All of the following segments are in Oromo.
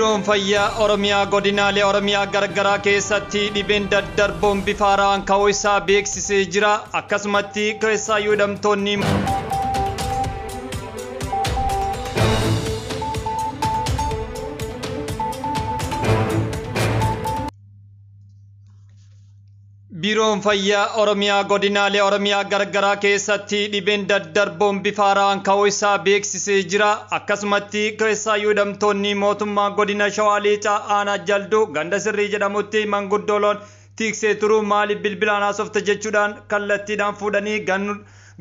Biiroon fayyaa Oromiyaa godinaalee Oromiyaa garagaraa keessatti dhibeen daddarboon bifa haaraan ka'uu isaa beeksisee jira. Akkasumatti keessaayyuu hidhamtoonni Biiroon fayyaa Oromiyaa godinaalee Oromiyaa garagaraa keessatti dhibeen daddarboon bifa haaraan ka'uu isaa beeksisee jira. Akkasumatti keessaayyuu hidhamtoonni mootummaa godina Shawaa Lixaa aanaa Jalduu ganda sirrii jedhamutti manguddooloon tiksee turuu maaliif bilbilaan haasofte jechuudhaan kallattiidhaan fuudhanii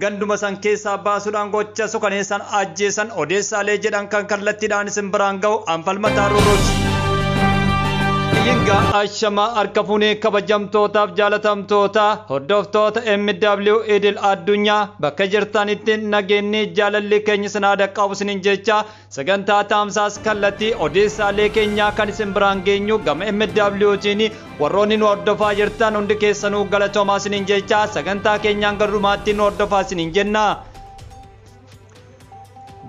ganduma san keessaa baasuudhaan gocha suukaneessan ajjeesan odeessaalee jedhan kan kallattiidhaan isin biraan ga'u anfalmataa roorooti. Yinga ashama harka fuunee kabajamtootaaf jaalatamtoota hordoftoota MW Idil Addunyaa bakka jirtanitti nageenyi jaalalli keenya sinaa dhaqqabu isiniin jecha sagantaa taamsaas kallattii odeessaalee keenyaa kan isin biraan geenyu gama MWtiin warroonni nu hordofaa jirtan hundi keessanuu galatoomaa isiniin jecha sagantaa keenyaan garumaatti nu hordofaa isiniin jenna.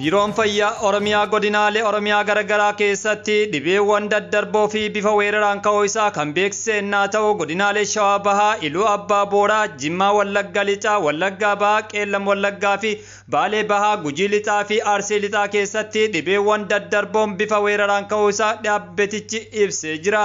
Biiroon fayyaa Oromiyaa godinaalee Oromiyaa garagaraa keessatti dhibeewwan daddarboo fi bifa weeraraan ka'uu isaa kan beeksise innaa ta'u godinaalee Shawaa Bahaa, Iluu Abbaa Booraa, Jimmaa Wallaggaa Lixaa, Wallaggaa Bahaa, Qeellam Wallaggaa fi Baalee Bahaa, Gujii Lixaa fi Arsii Lixaa keessatti dhibeewwan daddarboon bifa weeraraan ka'uu isaa dhaabbatichi ibsee jira.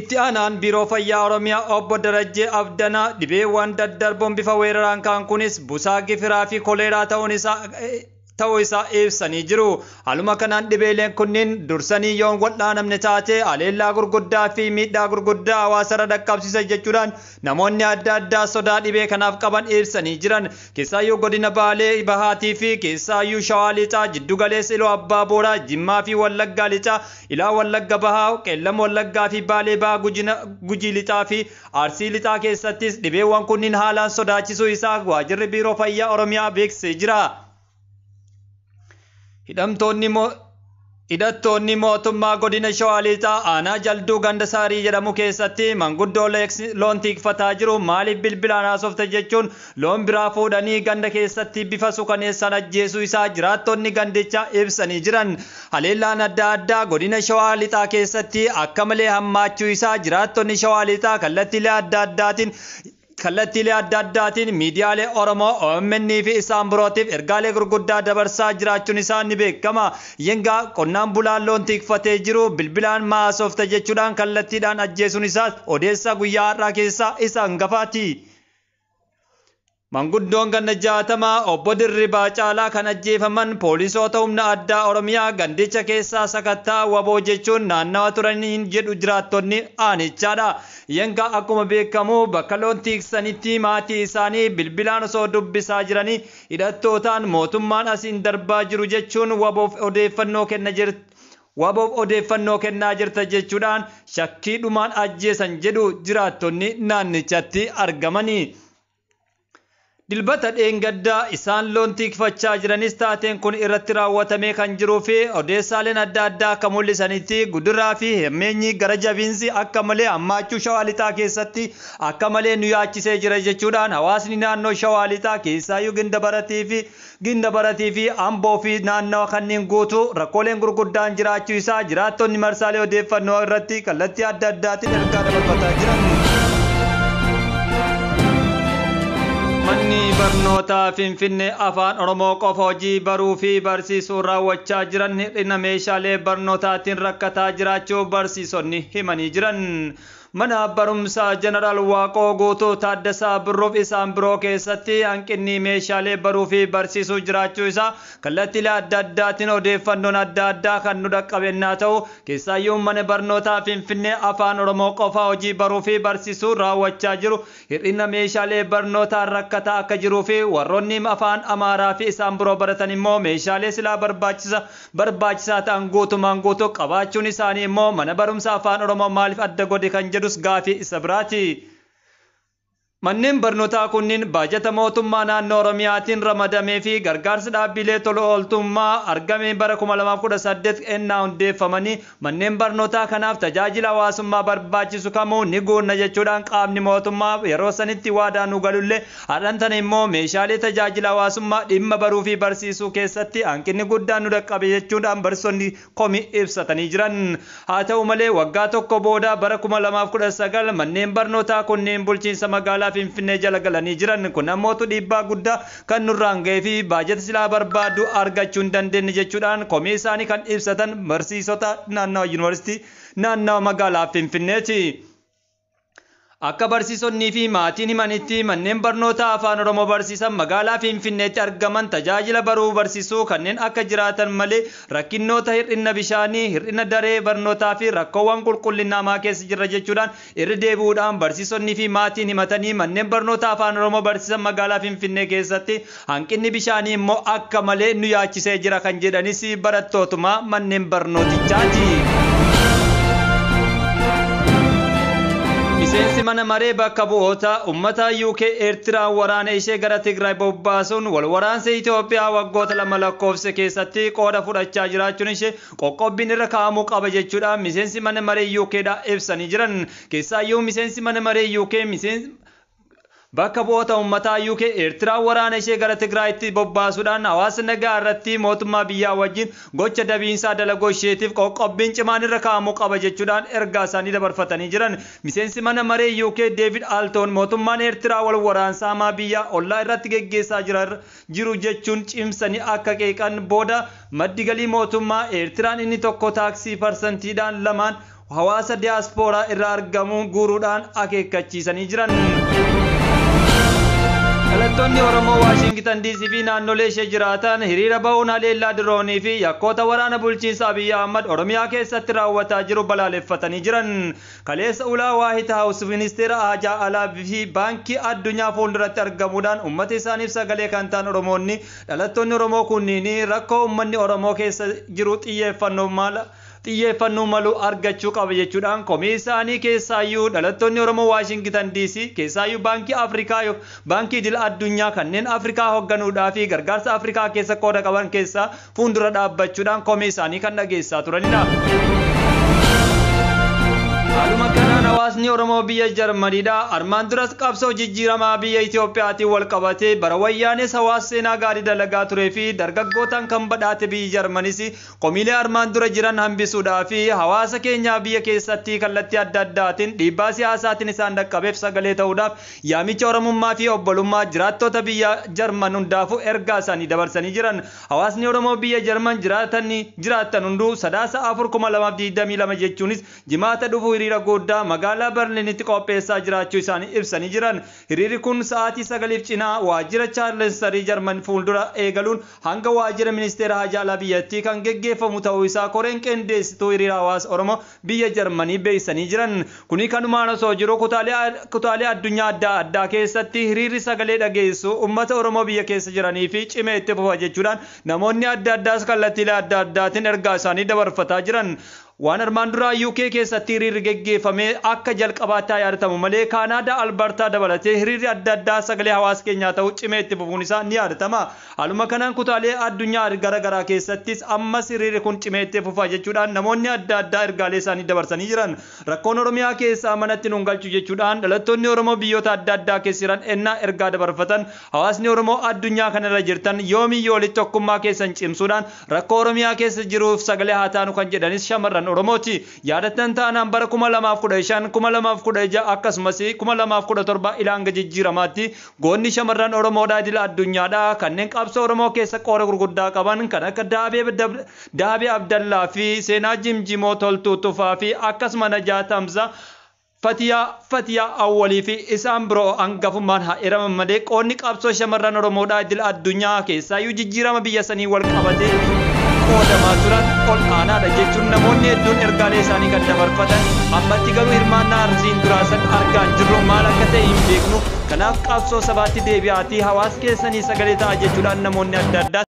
Itti aanaan biiroo fayyaa Oromiyaa obbo Darajjee Abdanaa dhibeewwan daddarboon bifa weeraraan ka'an kunis busaa gifiraa fi koleeraa ta'uu isaa ibsanii jiru. Haaluma kanaan dhibeeleen kunniin dursanii yoon wal'aanamne taate aleellaa gurguddaa fi miidhaa gurguddaa hawaasarra dhaqqabsiisa jechuudhaan namoonni adda addaa sodaa dhibee kanaaf qaban ibsanii jiran. Keessaayyuu godina Baalee Bahaatii fi keessaayyuu Shawaa Lixaa jiddu galeessa Iluu Abbaa Booraa, Jimmaa fi Wallaggaa Lixaa, Ilaa Wallagga Bahaa, Qeellam Wallaggaa fi Baalee Bahaa Gujii Lixaa fi Arsii Lixaa keessattis dhibeewwan kunniin haalaan sodaachisuu isaa waajjirri biiroo fayyaa Oromiyaa beeksisee jira. Hidhattoonni mootummaa godina Shawaa Lixaa aanaa Jalduu ganda saarii jedhamu keessatti manguddoo loon tikfataa jiru maaliif bilbilaan haasofte jechuun loon biraa fuudhanii ganda keessatti bifa suukaneessan ajjeesuu isaa jiraattonni gandichaa ibsanii jiran. Haleellaan adda addaa godina Shawaa Lixaa keessatti akka malee hammaachuu isaa jiraattonni Shawaa Lixaa kallattiilee adda addaatiin miidiyaalee Oromoo OMN fi isaan birootiif ergaalee gurguddaa dabarsaa jiraachuun isaa ni beekama. Yingaa qonnaan bulaan loon tikfatee jiru bilbilaan haasofte jechuudhaan kallattiidhaan ajjeesuun isaas odeessa guyyaa har'aa keessaa isa hangafaati. Manguddoon ganda 60 obbo Dirribaa Caalaa kan ajjeefaman poolisoota humna addaa Oromiyaa gandicha keessaa sakattaa waboo jechuun naannawa turaniin jedhu jiraattonni aanichaadha. Yingaa akkuma beekamu bakka loon tiksanitti maatii isaanii bilbilaan osoo dubbisaa jiranii hidhattootaan mootummaan asiin darbaa jiru jechuun waboof odeeffannoo kennaa jirta jechuudhaan shakkiidhumaan ajjeesan jedhu jiraattonni naannichatti argamanii. Dilbata dheengaddaa isaan loon tikfachaa jiranis taateen kun irratti raawwatamee kan jiruu fi odeessaaleen adda addaa akka mul'isanitti guduraa fi hemmeenyi gara jabiinsi akka malee hammaachuu Shawaa Lixaa keessatti akka malee nu yaachisee jira jechuudhaan hawaasni naannoo Shawaa Lixaa keessaayyuu Gindabaratii fi Amboo fi naannawa kanneen guutuu rakkooleen gurguddaan jiraachuu isaa jiraattonni marsaalee odeeffannoo irratti kallattii adda addaatiin ergaa dabarfataa jiran. Manni barnootaa Finfinnee afaan Oromoo qofa hojii baruu fi barsiisuu raawwachaa jiran hir'ina meeshaalee barnootaatiin rakkataa jiraachuu barsiisonni himanii jiran. Mana barumsaa Jeneraal Waaqoo Guutuu Taaddasaa Birruuf isaan biroo keessatti hanqinni meeshaalee baruu fi barsiisuu jiraachuu isaa kallattiilee adda addaatiin odeeffannoon adda addaa kan nu dhaqqabennaa ta'u keessaayyuu mana barnootaa Finfinnee afaan Oromoo qofa hojii baruu fi barsiisuu raawwachaa jiru hir'ina meeshaalee barnootaan rakkataa akka jiruu fi warroonni afaan Amaaraa fi isaan biroo baratan immoo meeshaalee silaa barbaachisaa ta'an guutumaan guutuu qabaachuun isaanii immoo mana barumsaa afaan Oromoo maaliif adda godhe kan jedhus gaafii isa biraati. Manneen barnootaa kunniin baajata mootummaa naannoo Oromiyaatiin ramadamee fi gargaarsa dhaabbilee tola ooltummaa argameen bara 2018 ennaa hundeeffamanii manneen barnootaa kanaaf tajaajila hawaasummaa barbaachisu kamuu ni guunna jechuudhaan qaamni mootummaa yeroo sanitti waadaa nu galullee har'an tana immoo meeshaalee tajaajila hawaasummaa dhimma baruu fi barsiisuu keessatti hanqinni guddaan nu dhaqqabe jechuudhaan barsiisonni komii ibsatanii jiran. Haa ta'u malee waggaa tokko booda bara 2019 manneen barnootaa kunniin bulchiinsa magaalaa Finfinnee jala galanii jiran kun namoota dhiibbaa guddaa kan nurraan ga'ee fi baajata silaa barbaadu argachuu hin dandeenye jechuudhaan komii isaanii kan ibsatan barsiisota naannoo yuunivarsiitii naannoo magaalaa Finfinneeti. Akka barsiisonnii fi maatiin himanitti manneen barnootaa afaan Oromoo barsiisan magaalaa Finfinneetti argaman tajaajila baruu barsiisuu kanneen akka jiraatan malee rakkinnoota hir'ina bishaanii, hir'ina daree barnootaa fi rakkoowwan qulqullinaa keessa jirra jechuudhaan irra deebi'uudhaan barsiisonnii fi maatiin himatanii manneen barnootaa afaan Oromoo barsiisan magaalaa Finfinnee keessatti hanqinni bishaanii immoo akka malee nu yaachisee jira kan jedhanis barattootuma manneen barnootichaati. Miseensi mana maree bakka bu'oota uummata UK Eertiraa waraana ishee gara Tigraay bobbaasuun wal waraansa Itoophiyaa waggoota lama lakkoofse keessatti qooda fudhachaa jiraachuun ishee qoqqobbiin irra kaa'amuu qaba jechuudhaan miseensi mana maree UKdha ibsanii jiran. Keessaayyuu miseensi mana maree UK bakka bu'oota uummataa UK Eertiraa waraana ishee gara Tigraayitti bobbaasuudhaan hawaasa nagaa irratti mootummaa biyyaa wajjin gocha dabiinsaa dalagoo isheetiif qoqqobbiin cimaan irra kaa'amuu qaba jechuudhaan ergaa isaanii dabarfatanii jiran. Miseensi mana maree UK David Alton mootummaan Eertiraa wal waraansaa hamaa biyya ollaa irratti geggeessaa jiru jechuun cimsanii akka qeeqan booda maddi galii mootummaa Eertiraan inni tokko taaksii parsantiidhaan lamaan hawaasa diyaaspooraa irraa argamuun guuruudhaan akeekkachiisanii jiran. Dhalattoonni Oromoo Waashingitan DC fi naannolee ishee jiraatan hiriira ba'uun haleellaa diroonii fi yakkoota waraana bulchiinsa Abiyyi Ahmad Oromiyaa keessatti raawwataa jiru balaaleffatanii jiran. Kaleessa ulaa Waahit Haawus ministeera haajaa alaa fi baankii addunyaa fuulduratti argamuudhaan uummata isaaniif sagalee kan ta'an Oromoonni dhalattoonni Oromoo kunniin rakkoo uummanni Oromoo keessa jiru xiyyeeffannoo malu argachuu qaba jechuudhaan komii isaanii keessaayyuu dhalattoonni Oromoo Waashingitan DC keessaayyuu baankii Afrikaa baankii idil addunyaa kanneen Afrikaa hoogganuudhaa fi gargaarsa Afrikaa keessa qooda qaban keessaa fuuldura dhaabbachuudhaan komii isaanii kan dhageessaa turanidha. Haaluma kanaan hawaasni Oromoo biyya Jarmaniidha armaan duras qabsoo jijjiiramaa biyya Itoophiyaatiin wal qabatee bara wayyaanis hawaasa seenaa gaarii dalagaa turee fi dargaggootaan kan badhaate biyyi Jarmanis komiilee armaan dura jiran hambisuudhaa fi hawaasa keenyaa biyya keessatti kallattii adda addaatiin dhiibbaa siyaasaatiin isaan dhaqqabeef sagalee ta'uudhaaf yaamicha Oromummaa fi obbolummaa jiraattota biyya Jarman hundaafuu ergaa isaanii dabarsanii jiran. Hawaasni Oromoo biyya Jarman jiraatan hunduu sadaasa 4/2022 jechuunis jimaata dhufu hiriira guddaa magaalaa Berliinitti qopheessaa jiraachuu isaanii ibsanii jiran. Hiriirri kun sa'aatii 9 cinaa waajjira Chaanseelarii Jarman fuuldura eegaluun hanga waajjira ministeera haajaa alaa biyyattii kan geggeeffamu ta'uu isaa koreen qindeessituu hiriira hawaasa Oromoo biyya Jarmanii beeksisanii jiran. Kuni kanumaan osoo jiru kutaalee addunyaa adda addaa keessatti hiriirri sagalee dhageessu uummata Oromoo biyya keessa jiranii fi cimee itti fufa jechuudhaan namoonni adda addaas kallattiilee adda addaatiin ergaa isaanii dabarfataa jiran. Waan armaan duraa UK keessatti hiriirri geggeeffame akka jalqabaatti yaadatamu malee Kaanaadaa Albertaa dabalatee hiriirri adda addaa sagalee hawaasa keenyaa ta'u cimee itti fufuun isaa ni yaadatama. Haaluma kanaan kutaalee addunyaa garaagaraa keessattis ammas hiriirri kun cimee itti fufa jechuudhaan namoonni adda addaa ergaalee isaanii dabarsanii jiran. Rakkoon Oromiyaa keessaa manatti nuun galchu jechuudhaan dhalattoonni Oromoo biyyoota adda addaa keessa jiran ennaa ergaa dabarfatan hawaasni Oromoo addunyaa kanarra jirtan yoomiyyuu walitti tokkummaa keessan cimsuudhaan rakkoo Oromiyaa keessa jiruuf sagalee haa taanu kan jedhanis shamarran Oromooti. Yaadatan taanaan bara 2015 2016 akkasumas 2017 ilaan jijjiiramaatti goonni shamarran Oromoodhaa idil addunyaadhaa kanneen qabsoo Oromoo keessa qooda gurguddaa qaban kan akka Daabee Abdallaa fi Seenaa Jimjimoo Toltuu Tufaa fi akkasuma Najaat Hamzaa Fatiyaa Awwalii fi isaan biroo hangafummaan haa eeraman malee qoonni qabsoo shamarran Oromoodhaa idil addunyaa keessaayyuu jijjiirama biyya sanii wal qabatee qoodamaa turan ol aanaadha jechuun namoonni hedduun ergaalee isaanii kan dabarfatan ammatti garuu hirmaannaa arsiin duraasan argaa jirru maal akka ta'e hin beeknu. Kanaaf qabsoo sabaatti deebi'aatii hawaasa keessanii sagalee ta'a jechuudhaan namoonni adda addaa